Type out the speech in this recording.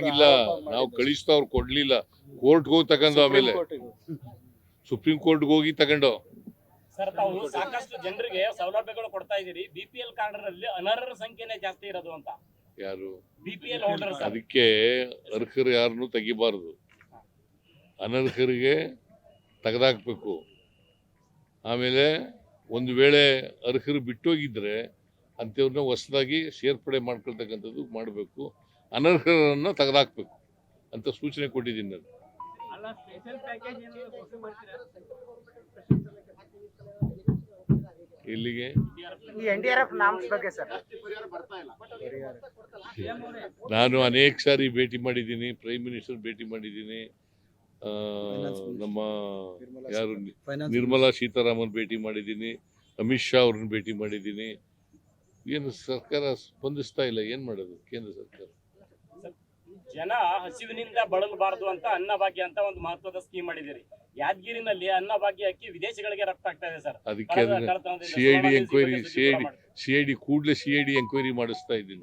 ಆಗಿಲ್ಲ, ನಾವು ಕಳಿಸ್ತಾ ಅವ್ರು ಕೊಡ್ಲಿಲ್ಲ, ಕೋರ್ಟ್ಗೆ ಹೋಗಿ ತಗೊಂಡು ಆಮೇಲೆ ಸುಪ್ರೀಂ ಕೋರ್ಟ್ಗೆ ಹೋಗಿ ತಗೊಂಡು. ಸರ್ ತಾವು ಸಾಕಷ್ಟು ಜನರಿಗೆ ಸೌಲಭ್ಯಗಳು ಕೊಡ್ತಾ ಇದೀರಿ, ಬಿಪಿಎಲ್ ಕಾರ್ಡ್ನಲ್ಲಿ ಅನರ್ಹರ ಸಂಖ್ಯೆನೇ ಜಾಸ್ತಿ ಇರೋದು ಅಂತ. ಯಾರು ಬಿಪಿಎಲ್ ಹೋಲ್ಡರ್ ಸರ್, ಅದಕ್ಕೆ ಅರ್ಹರು ಯಾರನ್ನು ತೆಗಿಬಾರ್ದು, ಅನರ್ಹರಿಗೆ ತೆಗೆದಾಕ್ಬೇಕು. ಆಮೇಲೆ ಒಂದು ವೇಳೆ ಅರ್ಹರು ಬಿಟ್ಟೋಗಿದ್ರೆ ಅಂಥವ್ರನ್ನ ಹೊಸದಾಗಿ ಸೇರ್ಪಡೆ ಮಾಡ್ಕೊಳ್ತಕ್ಕಂಥದ್ದು ಮಾಡಬೇಕು, ಅನರ್ಹರನ್ನು ತೆಗೆದಾಕ್ಬೇಕು ಅಂತ ಸೂಚನೆ ಕೊಟ್ಟಿದ್ದೀನಿ ನಾನು. ಇಲ್ಲಿಗೆ ನಾನು ಅನೇಕ ಸಾರಿ ಭೇಟಿ ಮಾಡಿದ್ದೀನಿ, ಪ್ರೈಮ್ ಮಿನಿಸ್ಟರ್ ಭೇಟಿ ಮಾಡಿದ್ದೀನಿ, ನಮ್ಮ ಯಾರು ನಿರ್ಮಲಾ ಸೀತಾರಾಮನ್ ಭೇಟಿ ಮಾಡಿದ್ದೀನಿ, ಅಮಿತ್ ಶಾ ಅವ್ರನ್ನ ಭೇಟಿ ಮಾಡಿದ್ದೀನಿ. ಏನು ಸರ್ಕಾರ ಸ್ಪಂದಿಸ್ತಾ ಇಲ್ಲ, ಏನ್ ಮಾಡೋದು ಕೇಂದ್ರ ಸರ್ಕಾರ? ಜನ ಹಸಿವಿನಿಂದ ಬಳಲಬಾರದು ಅಂತ ಅನ್ನಭಾಗ್ಯ ಅಂತ ಒಂದು ಮಹತ್ವದ ಸ್ಕೀಮ್ ಮಾಡಿದಿರಿ. ಯಾದಗಿರಿನಲ್ಲಿ ಅನ್ನಭಾಗ್ಯ ಅಕ್ಕಿ ವಿದೇಶಗಳಿಗೆ ರಫ್ತು ಆಗ್ತಾ ಇದೆ ಸರ್. ಅದಕ್ಕೆ ಸಿಐಡಿ ಎಂಕ್ವೈರಿ, ಸಿಐಡಿ ಕೂಡಲೇ ಸಿಐಡಿ ಎಂಕ್ವೈರಿ ಮಾಡಿಸ್ತಾ ಇದ್ದೀನಿ.